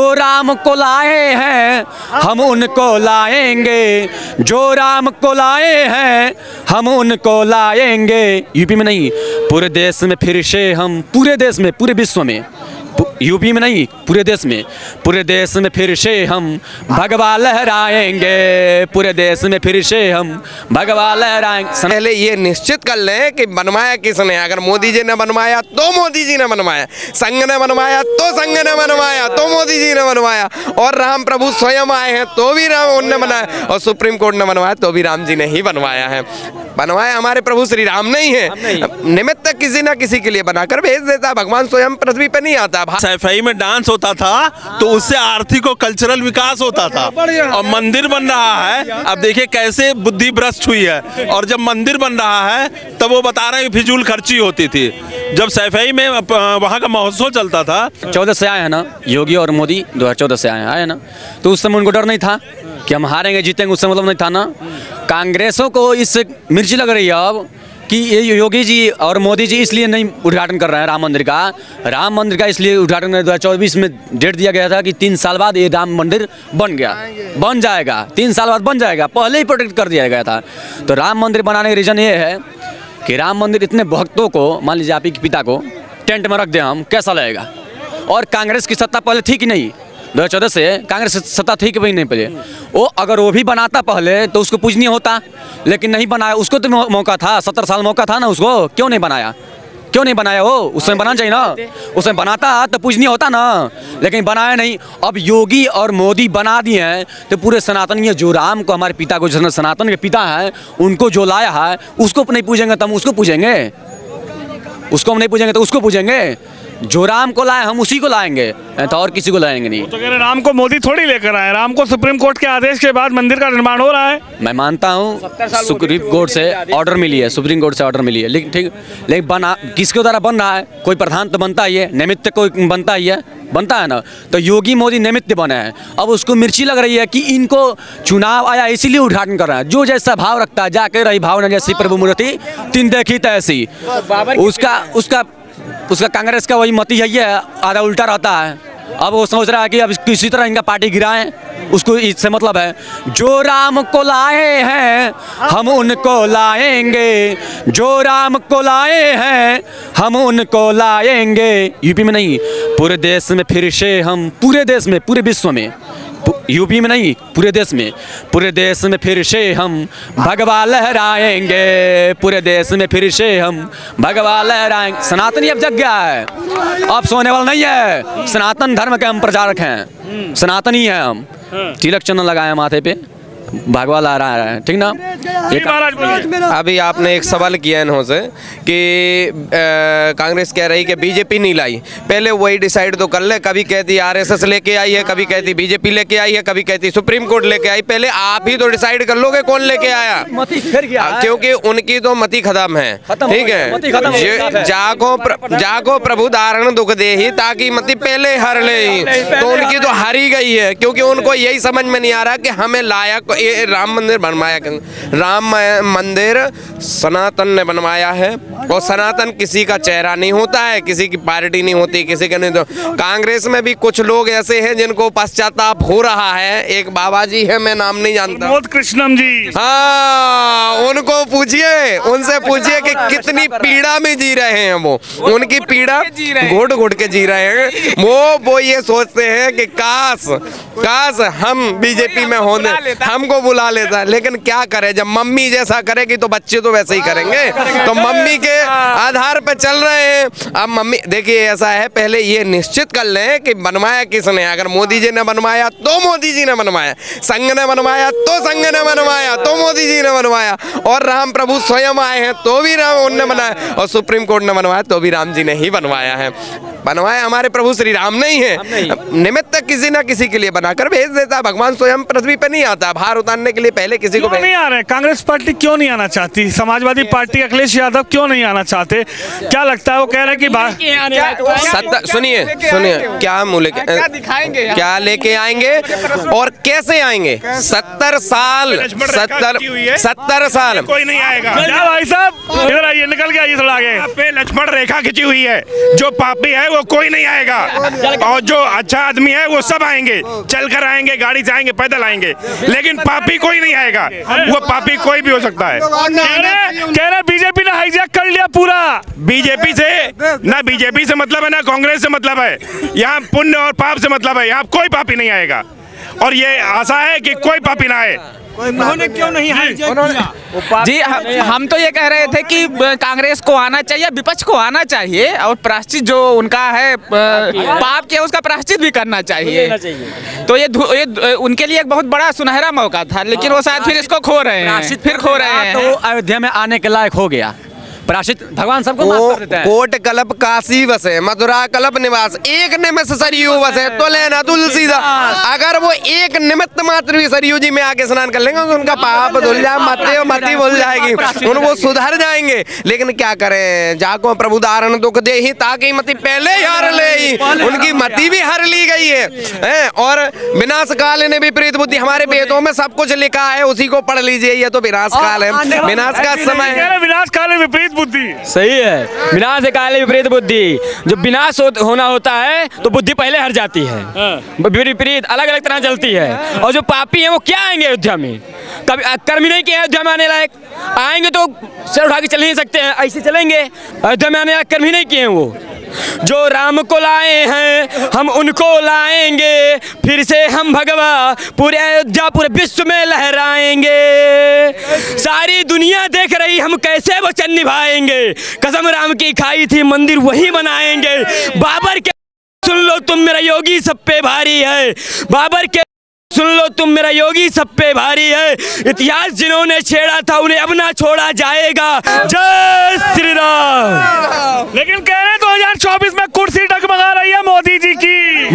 जो राम को लाए हैं हम उनको लाएंगे, जो राम को लाए हैं हम उनको लाएंगे। यूपी में नहीं, पूरे देश में फिर से हम, पूरे देश में, पूरे विश्व में, यूपी में नहीं, पूरे देश में फिर से हम भगवा लहराएंगे, पूरे देश में फिर से हम भगवा लहराएंगे। पहले ये निश्चित कर लें कि बनवाया किसने। अगर मोदी जी ने बनवाया तो मोदी जी ने बनवाया, संघ ने बनवाया तो संघ ने बनवाया, तो मोदी जी ने बनवाया, और राम प्रभु स्वयं आए हैं तो भी राम उनने बनाया, और सुप्रीम कोर्ट ने बनवाया तो भी राम जी ने ही बनवाया है। बनवाया हमारे प्रभु श्री राम नहीं है, निमित्त किसी ना किसी के लिए बनाकर भेज देता। भगवान स्वयं पृथ्वी पे नहीं आता। सैफई में डांस होता था तो उससे आर्थिक और कल्चरल विकास होता था, और मंदिर बन रहा है। अब देखिए कैसे बुद्धि भ्रष्ट हुई है, और जब मंदिर बन रहा है तब वो बता रहे हैं फिजूल खर्ची होती थी। जब सैफई में वहाँ का महोत्सव चलता था, 14 से आए हैं ना योगी और मोदी, 2014 से आए हैं ना, तो उस समय उनको डर नहीं था कि हम हारेंगे जीतेंगे, उससे मतलब नहीं था ना। कांग्रेसों को इस मिर्ची लग रही है अब कि ये योगी जी और मोदी जी इसलिए नहीं उद्घाटन कर रहे हैं राम मंदिर का इसलिए उद्घाटन 2024 में डेट दिया गया था कि 3 साल बाद ये राम मंदिर बन जाएगा, 3 साल बाद बन जाएगा, पहले ही प्रोटेक्ट कर दिया गया था। तो राम मंदिर बनाने का रीज़न ये है कि राम मंदिर इतने भक्तों को, मान लीजिए आप ही के पिता को टेंट में रख दें हम, कैसा लगेगा। और कांग्रेस की सत्ता पहले थी कि नहीं, 2014 से कांग्रेस सत्ता थी कि नहीं पहले, वो अगर वो भी बनाता पहले तो उसको पूजनीय होता, लेकिन नहीं बनाया। उसको तो मौका था, 70 साल मौका था ना उसको, क्यों नहीं बनाया वो, उसमें बनाना चाहिए ना, उसमें बनाता तो पूजनीय होता ना, लेकिन बनाया नहीं। अब योगी और मोदी बना दिए हैं तो पूरे सनातनी, जो राम को, हमारे पिता को, जो सनातन के पिता हैं, उनको जो लाया है उसको नहीं पूजेंगे तो हम उसको पूजेंगे, उसको हम नहीं पूजेंगे तो उसको पूजेंगे। जो राम को लाए हम उसी को लाएंगे, तो और किसी को लाएंगे नहीं। तो कह रहे राम को मोदी थोड़ी लेकर आए, राम को सुप्रीम कोर्ट के आदेश के बाद मंदिर का निर्माण हो रहा है। मैं मानता हूँ सुप्रीम कोर्ट से ऑर्डर मिली है, सुप्रीम कोर्ट से ऑर्डर मिली है, लेकिन ठीक, लेकिन बना किसके द्वारा बन रहा है, कोई प्रधान तो बनता ही है, निमित्त कोई बनता ही है, बनता है ना। तो योगी मोदी निमित्त बने हैं, अब उसको मिर्ची लग रही है कि इनको चुनाव आया इसीलिए उद्घाटन कर रहा है। जो जैसा भाव रखता है, जाके रही भावना जैसी प्रभु मूर्ति तीन देखी तैसी, उसका कांग्रेस का वही मती है, ये आधा उल्टा रहता है। अब वो सोच रहा है कि अब किसी तरह इनका पार्टी गिराएं, उसको इससे मतलब है। जो राम को लाए हैं हम उनको लाएंगे, जो राम को लाए हैं हम उनको लाएंगे। यूपी में नहीं, पूरे देश में फिर से हम, पूरे देश में, पूरे विश्व में, यूपी में नहीं, पूरे देश में फिर से हम भगवा लहराएंगे, पूरे देश में फिर से हम भगवा लहराएंगे। सनातनी अब जग गया है, अब सोने वाला नहीं है। सनातन धर्म के हम प्रचारक हैं, सनातनी है हम। तिलक चंदन लगाए माथे पे, भगवा ला रहा है, ठीक ना। अभी आपने एक सवाल किया इन्होंने कि कांग्रेस कह रही कि बीजेपी नहीं लाई। पहले वही डिसाइड तो कर ले, कभी कहती आरएसएस लेके आई है, कभी कहती बीजेपी लेके आई है, कभी कहती सुप्रीम कोर्ट लेके आई। पहले आप ही तो डिसाइड कर लोगे कौन लेके आया, क्योंकि उनकी तो मति खत्म है, ठीक है। जाको प्रभु धारण दुख दे ही, ताकि मति पहले हर ले ही, तो उनकी तो हारी गई है, क्योंकि उनको यही समझ में नहीं आ रहा कि हमें लायक ये राम मंदिर बनवाया। राम मंदिर सनातन ने बनवाया है, और सनातन किसी का चेहरा नहीं होता है, किसी की पार्टी नहीं होती, किसी का नहीं। तो कांग्रेस में भी कुछ लोग ऐसे हैं जिनको पश्चाताप हो रहा है। एक बाबा जी है, मैं नाम नहीं जानता, कृष्णम जी, हाँ, उनको पूछिए, उनसे पूछिए कि कितनी पीड़ा में जी रहे हैं वो, उनकी पीड़ा घुट घुट के जी रहे हैं। वो ये सोचते हैं कि काश हम बीजेपी में होने, हमको बुला लेता। लेकिन क्या करे, जब मम्मी जैसा करेगी तो बच्चे तो वैसे ही करेंगे, तो मम्मी के आधार पर चल रहे हैं। अब मम्मी देखिए ऐसा है, पहले ये निश्चित कर लें कि बनवाया किसने। अगर मोदी जी ने बनवाया तो मोदी जी ने बनवाया, संघ ने बनवाया तो संघ ने बनवाया, तो मोदी जी ने बनवाया, और राम प्रभु स्वयं आए हैं तो भी राम उनने बनाया, और सुप्रीम कोर्ट ने बनवाया तो भी राम जी ने ही बनवाया है। बनवाया हमारे प्रभु श्री राम नहीं है, निमित्त किसी ना किसी के लिए बनाकर भेज देता। भगवान स्वयं पृथ्वी पे नहीं आता, भार उतारने के लिए पहले किसी को नहीं आ रहे। कांग्रेस पार्टी क्यों नहीं आना चाहती, समाजवादी पार्टी अखिलेश यादव क्यों नहीं आना चाहते, क्या लगता है? वो कह रहे कि सुनिए क्या लेके आएंगे और कैसे आएंगे। 70 साल कोई नहीं आएगा। भाई साहब इधर आइए, निकल के आइए थोड़ा आगे। पे लक्ष्मण रेखा खिंची हुई है, जो पापी है वो कोई नहीं आएगा, और जो अच्छा आदमी है वो सब आएंगे, चलकर आएंगे, गाड़ी से आएंगे, पैदल आएंगे, लेकिन पापी कोई नहीं आएगा। वो पापी कोई भी हो सकता है। कह रहे बीजेपी ने हाईजैक कर लिया पूरा। बीजेपी से मतलब है ना कांग्रेस से मतलब है। यहाँ पुण्य और पाप से मतलब है। यहाँ कोई पापी नहीं आएगा, और ये आशा है कि कोई पापी ना आए। उन्होंने क्यों नहीं हाईजैक किया? जी हम तो ये कह रहे थे कि कांग्रेस को आना चाहिए, विपक्ष को आना चाहिए, और प्रायश्चित जो उनका है पाप किया उसका प्रायश्चित भी करना चाहिए। तो ये उनके लिए एक बहुत बड़ा सुनहरा मौका था, लेकिन वो शायद फिर इसको खो रहे हैं, फिर खो रहे हैं। तो अयोध्या में आने के लायक हो गया। प्रायश्चित भगवान सबको माफ कर देते हैं। कोट कलप काशी बसे, मथुरा कलप निवास, एक निमिष सरयू बसे तो लेना तुलसीदास। अगर वो एक निमित्त मात्र भी सरयू जी में आके स्नान कर लेंगे तो उनका पाप धुल जाए, मति भूल जाएगी, उनको सुधर जाएंगे। लेकिन क्या करें, जाको प्रभु दारण दुख दे ही ताकि मति पहले ही हार ले ही, उनकी मति भी हर ली गई है। और विनाश काल ने विपरीत बुद्धि, हमारे वेदों में सब कुछ लिखा है, उसी को पढ़ लीजिए। ये तो विनाश काल है, विनाश का समय है। विनाश काल में विपरीत बुद्धि सही है। विनाश काल विपरीत बुद्धि, जब विनाश होना होता है तो बुद्धि पहले हट जाती है, विपरीत अलग अलग तरह चलती है। और जो पापी हैं वो क्या आएंगे अयोध्या में? कभी कर्म ही नहीं किया अयोध्या में आने लायक, आएंगे तो सर उठा के चल नहीं सकते हैं, ऐसे चलेंगे। अयोध्या में आने लायक कर्म ही नहीं किए हैं वो। जो राम को लाए हैं हम उनको लाएंगे, फिर से हम भगवा पूरे अयोध्या पूरे विश्व में लहराएंगे। सारी दुनिया देख रही हम कैसे वचन निभाएंगे, कसम राम की खाई थी मंदिर वही बनाएंगे। बाबर के सुन लो तुम मेरा योगी सब पे भारी है, बाबर के सुन लो तुम मेरा योगी सब पे भारी है। इतिहास जिन्होंने छेड़ा था उन्हें अब ना छोड़ा जाएगा। जय श्री राम। लेकिन कह रहे 2024 में कुर्सी डगमगा रही है मोदी जी की,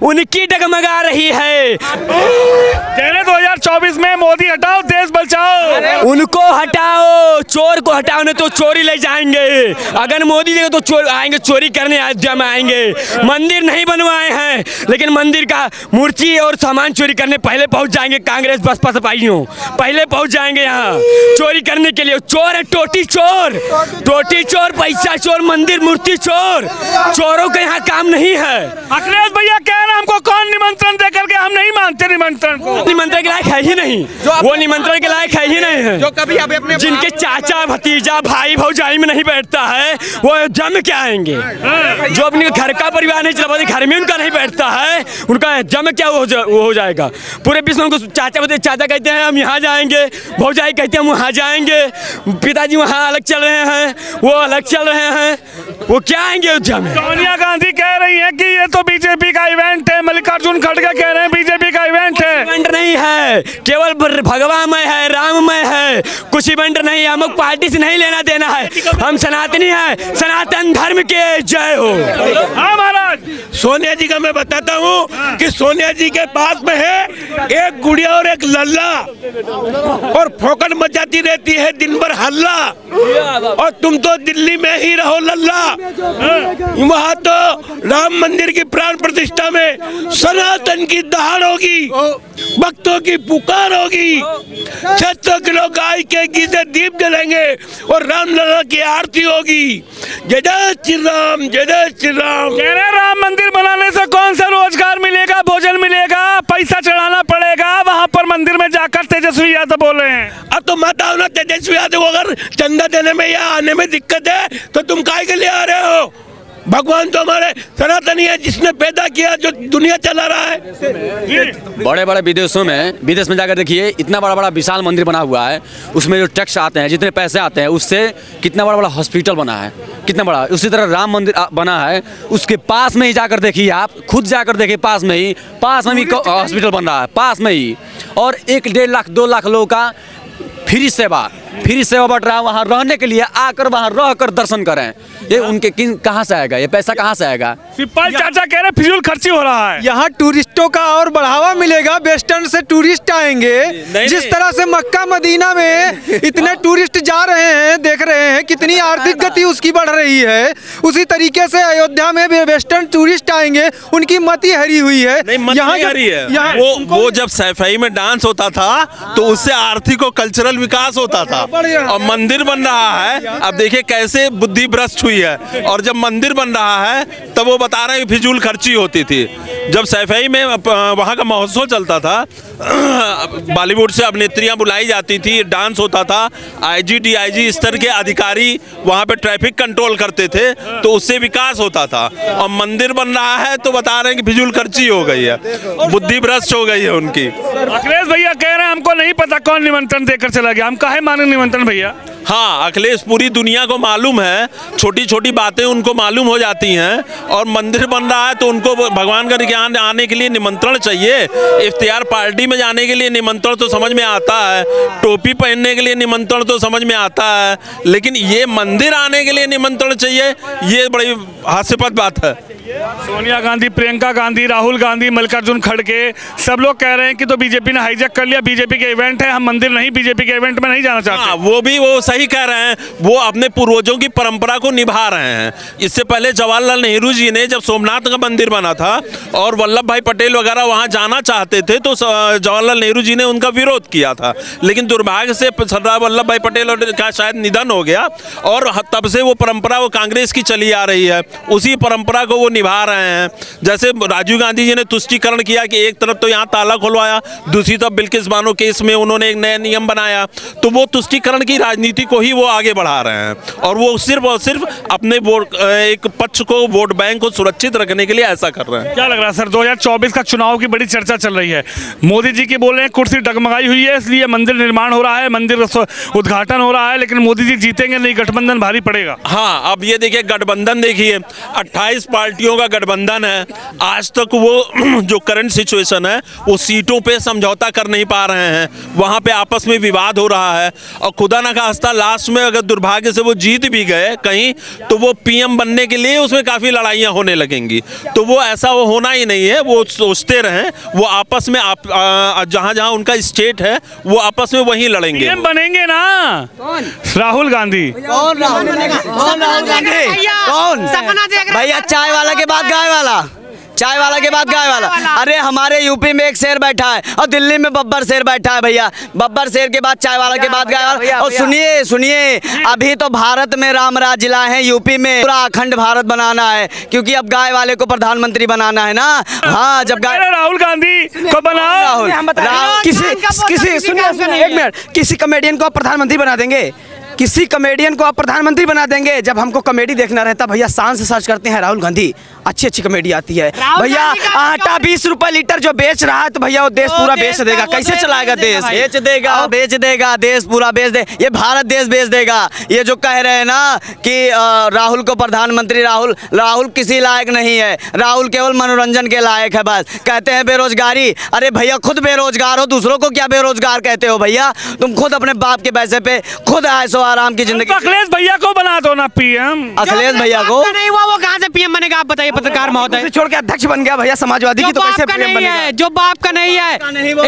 उनकी डगमगा रही है। कह रहे 2024 में मोदी हटाओ देश बचाओ। उनको हटाओ, चोर को हटाओ, नहीं तो चोरी ले जाएंगे। अगर मोदी जी तो चोर आएंगे, चोरी करने अयोध्या में आएंगे। मंदिर नहीं बनवाए हैं, लेकिन मंदिर का मूर्ति और सामान चोरी करने पहले पहुंच जाएंगे। कांग्रेस बसपा सिपाहियों पहले पहुंच जाएंगे यहाँ चोरी करने के लिए। चोर है, टोटी चोर, पैसा चोर, मंदिर मूर्ति चोर। चोरों का यहाँ काम नहीं है। अखिलेश भैया कह रहे हैं हमको कौन निमंत्रण दे करके, हम नहीं मानते निमंत्रण को। निमंत्रण के लायक है ही नहीं, वो निमंत्रण के लायक है ही नहीं है। जो कभी अभी अपने जिनके चाचा भतीजा भाई भौजाई में नहीं बैठता है वो अयोध्या में क्या आएंगे? जो अपने घर का परिवार नहीं चला, घर में उनका नहीं बैठता है, उनका अयोध्या में क्या वो हो जाएगा? पूरे विश्व में उनको चाचा भतीजा, चाचा कहते हैं हम यहाँ जाएंगे, भौजाई कहते हैं हम वहाँ जाएंगे, पिताजी वहाँ अलग चल रहे हैं, वो अलग चल रहे हैं, वो क्या आएंगे अयोध्या में? सोनिया गांधी कह रही है कि ये तो बीजेपी का इवेंट है, मल्लिकार्जुन खड़गे कह रहे हैं बीजेपी का इवेंट है। इवेंट नहीं है, केवल भगवामय है, राममय है, कुछ इवेंट नहीं है। हम पार्टी से नहीं लेना देना है, हम सनातनी है, सनातन धर्म के जय हो। हाँ महाराज, सोनिया जी का मैं बताता हूँ कि सोनिया जी के पास में है एक गुड़िया और एक लल्ला, और फोकट मचाती रहती है दिन भर हल्ला। और तुम तो दिल्ली में ही रहो लल्ला, वहाँ तो राम मंदिर की प्राण प्रतिष्ठा में सनातन की दहाड़ होगी, भक्तों की पुकार होगी, 600 किलो गाय के घी से दीप जलेंगे और राम लला की आरती होगी। जय जय श्री राम, जय जय श्री राम। कह रहे राम मंदिर बनाने से कौन सा रोजगार मिलेगा, भोजन मिलेगा, पैसा चढ़ाना पड़ेगा वहाँ पर मंदिर में जाकर। तेजस्वी यादव बोल रहे हैं। अब तो मत आओ ना तेजस्वी यादव, अगर चंदा देने में या आने में दिक्कत है तो तुम काहे के लिए आ रहे हो? भगवान तो हमारे सनातनी है, जिसने पैदा किया, जो दुनिया चला रहा है। बड़े बड़े विदेश में जाकर देखिए, इतना बड़ा बड़ा विशाल मंदिर बना हुआ है, उसमें जो टैक्स आते हैं, जितने पैसे आते हैं, उससे कितना बड़ा बड़ा हॉस्पिटल बना है, कितना बड़ा। उसी तरह राम मंदिर बना है, उसके पास में ही जाकर देखिए, आप खुद जाकर देखिए, पास में भी हॉस्पिटल बन रहा है, पास में ही। और 1-1.5 लाख 2 लाख लोगों का फ्री सेवा बढ़ रहा है। वहाँ रहने के लिए आकर वहाँ रहकर दर्शन करें, ये उनके कहाँ से आएगा? ये पैसा कहाँ से आएगा? सिपाही चाचा कह रहे फिजूल खर्ची हो रहा है। यहाँ टूरिस्टों का और बढ़ावा मिलेगा, वेस्टर्न से टूरिस्ट आएंगे। जिस तरह से मक्का मदीना में इतने टूरिस्ट जा रहे हैं, देख रहे हैं कितनी आर्थिक गति उसकी बढ़ रही है, उसी तरीके से अयोध्या में भी वेस्टर्न टूरिस्ट आएंगे, उनकी मति हरी हुई है। वो जब सैफई में डांस होता था तो उससे आर्थिक और कल्चरल विकास होता था। और मंदिर बन रहा है। अब देखिए कैसे बुद्धि भ्रष्ट हुई है। और जब मंदिर बन रहा है तब वो बता रहे हैं फिजूल खर्ची होती थी। जब सैफई में वहाँ का महोत्सव चलता था, बॉलीवुड से अभिनेत्रियाँ बुलाई जाती थी, डांस होता था, आईजी डीआईजी स्तर के अधिकारी वहाँ पे ट्रैफिक कंट्रोल करते थे, तो उससे विकास होता था। और मंदिर बन रहा है तो बता रहे हैं कि फिजूल खर्ची हो गई है, बुद्धि भ्रष्ट हो गई है उनकी। अखिलेश भैया कह रहे हैं हमको नहीं पता कौन निमंत्रण देकर चला गया, हम काहे माने निमंत्रण भैया? हाँ, अखिलेश पूरी दुनिया को मालूम है, छोटी छोटी बातें उनको मालूम हो जाती हैं। और मंदिर बन रहा है तो उनको भगवान का ज्ञान आने के लिए निमंत्रण चाहिए, इफ्तियार पार्टी में जाने के लिए निमंत्रण तो समझ में आता है, टोपी पहनने के लिए निमंत्रण तो समझ में आता है, लेकिन ये मंदिर आने के लिए निमंत्रण चाहिए, ये बड़ी हास्यास्पद बात है। सोनिया गांधी, प्रियंका गांधी, राहुल गांधी, मल्लिकार्जुन खड़गे, सब लोग कह रहे हैं कि तो बीजेपी ने हाईजैक कर लिया, बीजेपी के इवेंट है, हम मंदिर नहीं, बीजेपी के इवेंट में नहीं जाना चाहते। हाँ, वो सही कह रहे हैं, वो अपने पूर्वजों की परंपरा को निभा रहे हैं। इससे पहले जवाहरलाल नेहरू जी ने जब सोमनाथ का मंदिर बना था और वल्लभ भाई पटेल वगैरह वहाँ जाना चाहते थे तो जवाहरलाल नेहरू जी ने उनका विरोध किया था, लेकिन दुर्भाग्य से सरदार वल्लभ भाई पटेल का शायद निधन हो गया और तब से वो परंपरा वो कांग्रेस की चली आ रही है, उसी परंपरा को वो निभा रहे हैं। जैसे राजीव गांधी जी ने तुष्टीकरण किया कि एक तरफ तो यहाँ ताला खुलवाया, दूसरी तरफ बिल्किस बानो केस में उन्होंने एक नया नियम बनाया, तो वो तुष्टीकरण की राजनीति को ही वो आगे बढ़ा रहे हैं और वो सिर्फ और सिर्फ अपने वोट एक पक्ष को, वोट बैंक को सुरक्षित रखने के लिए ऐसा कर रहे हैं। क्या लग रहा है सर, 2024 का चुनाव की बड़ी चर्चा चल रही है, मोदी जी की बोल रहे हैं कुर्सी डगमगाई हुई है इसलिए मंदिर निर्माण हो रहा है, मंदिर उद्घाटन हो रहा है, लेकिन मोदी जी जीतेंगे नहीं, गठबंधन भारी पड़ेगा। हाँ, अब ये देखिए गठबंधन देखिए, 28 पार्टियों का गठबंधन है, आज तक वो जो करंट सिचुएशन है वो सीटों पे समझौता कर नहीं पा रहे हैं, वहाँ पे आपस में विवाद हो रहा है और खुदा ना खास्ता लास्ट में अगर दुर्भाग्य से वो जीत भी गए कहीं तो वो पीएम बनने के लिए उसमें काफ़ी लड़ाइयाँ होने लगेंगी। तो वो ऐसा वो होना ही नहीं है, वो सोचते रहें, वो आपस में जहाँ जहाँ उनका स्टेट है वो आपस में वहीं लड़ेंगे। पीएम बनेंगे ना राहुल गांधी। कौन राहुल गांधी? कौन भैया? चाय वाला के बाद गाय वाला, चाय वाला के बाद गाय वाला। अरे हमारे यूपी में एक शेर बैठा है और दिल्ली में बब्बर शेर बैठा है भैया, बब्बर शेर के बाद चाय वाला के बाद गाय वाला। और सुनिए सुनिए, अभी तो भारत में राम राज जिला है, यूपी में पूरा अखंड भारत बनाना है, क्योंकि अब गाय वाले को प्रधानमंत्री बनाना है ना। हाँ, जब गाय राहुल गांधी को बनाओ, किसी सुनिए एक मिनट, किसी कॉमेडियन को आप प्रधानमंत्री बना देंगे? किसी कॉमेडियन को आप प्रधानमंत्री बना देंगे? जब हमको कॉमेडी देखना रहता भैया, शान से सर्च करते हैं राहुल गांधी, अच्छी अच्छी कॉमेडी आती है भैया। आटा 20 रुपए लीटर जो बेच रहा है तो भैया वो देश पूरा बेच देगा, कैसे चलाएगा देश? बेच देगा देश पूरा बेच दे, ये भारत देश बेच देगा। ये जो कह रहे हैं ना कि राहुल को प्रधानमंत्री, राहुल किसी लायक नहीं है, राहुल केवल मनोरंजन के लायक है बस। कहते हैं बेरोजगारी, अरे भैया खुद बेरोजगार हो, दूसरों को क्या बेरोजगार कहते हो भैया? तुम खुद अपने बाप के पैसे पे खुद ऐसो आराम की जिंदगी। अखिलेश भैया को बना दो ना पीएम। अखिलेश भैया को नहीं हुआ, वो कहाँ से पीएम बनेगा? आप बताइए पत्रकार महोदय। छोड़ के अध्यक्ष बन गया भैया समाजवादी की, तो कैसे पीएम बनेगा? जो बाप का नहीं है,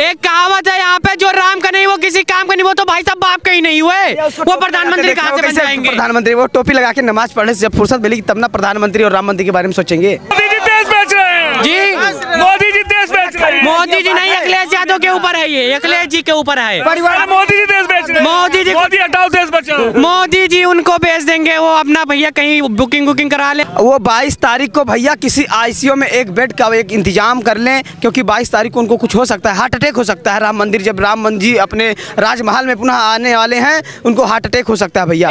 एक कहावत है यहाँ पे, जो राम का नहीं वो किसी काम का नहीं, वो तो भाई साहब बाप का ही नहीं हुए, वो प्रधानमंत्री कहाँ से बन जाएंगे? प्रधानमंत्री वो टोपी लगा के नमाज पढ़ने से जब फुर्सत मिलेगी तब ना प्रधानमंत्री और राम मंदिर के बारे में सोचेंगे। मोदी जी देश बेच रहे हैं जी, मोदी जी देश बेच रहे हैं। मोदी जी नहीं, अखिलेश यादव के ऊपर है ये, अखिलेश जी के ऊपर है। मोदी जी देश बेच रहे हैं, मोदी जी, मोदी हटाओ देश बचाओ। मोदी जी उनको बेच देंगे, वो अपना भैया कहीं बुकिंग करा ले। वो 22 तारीख को भैया किसी आईसीयू में एक बेड का एक इंतजाम कर लें, क्योंकि 22 तारीख को उनको कुछ हो सकता है, हार्ट अटैक हो सकता है। राम मंदिर जब राम जी अपने राजमहल में पुनः आने वाले हैं, उनको हार्ट अटैक हो सकता है भैया।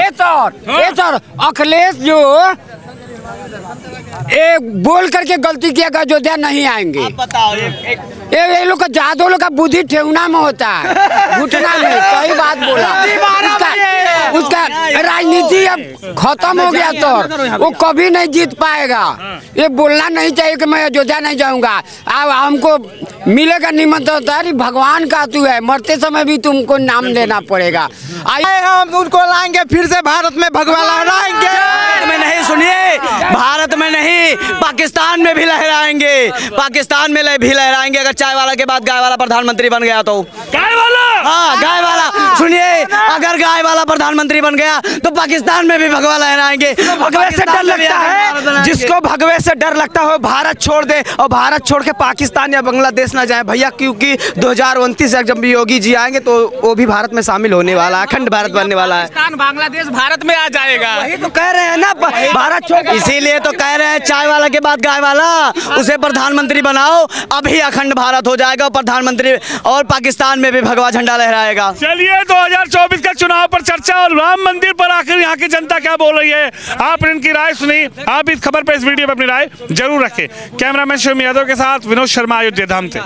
अखिलेश जो बोल करके गलती किया कि अयोध्या नहीं आएंगे। ये लोग का जादू लोग का बुद्धि ठेवना में होता है, घुटना में। सही बात बोला, उसका राजनीति अब खत्म हो गया, तो वो कभी नहीं जीत पाएगा। ये बोलना नहीं चाहिए कि मैं अयोध्या नहीं जाऊंगा। अब हमको मिलेगा निमंत्रण, तो भगवान का तू है, मरते समय भी तुमको नाम लेना पड़ेगा। हम उनको लाएंगे फिर से भारत में, भगवा लहराएंगे। में नहीं, सुनिए, भारत में नहीं, पाकिस्तान में भी लहराएंगे, पाकिस्तान में भी लहराएंगे अगर चाय वाला के बाद गाय वाला प्रधानमंत्री बन गया तो। गाय वाला हाँ गाय वाला। सुनिए, अगर गाय वाला प्रधानमंत्री बन गया तो पाकिस्तान में भी भगवा लहराएंगे। भगवे से डर लगता है, जिसको भगवे से डर लगता हो भारत छोड़ दे और भारत छोड़ के पाकिस्तान या बांग्लादेश ना जाए भैया, क्योंकि 2029 तक जब योगी जी आएंगे तो वो भी भारत में शामिल होने वाला है, अखंड भारत बनने वाला है। पाकिस्तान बांग्लादेश भारत में आ जाएगा। वही तो कह रहे हैं ना, भारत छोड़। इसीलिए तो कह रहे हैं चाय वाला के बाद गाय वाला, उसे प्रधानमंत्री बनाओ, अभी अखंड भारत हो जाएगा प्रधानमंत्री, और पाकिस्तान में भी भगवा झंडा लहराएगा। चलिए 2024 का चुनाव पर चर्चा और राम मंदिर पर आखिर यहाँ की जनता क्या बोल रही है, आपने इनकी राय सुनी। आप इस खबर पर, इस वीडियो पर अपनी राय जरूर रखें। कैमरामैन शिवम यादव के साथ विनोद शर्मा, अयोध्या धाम से।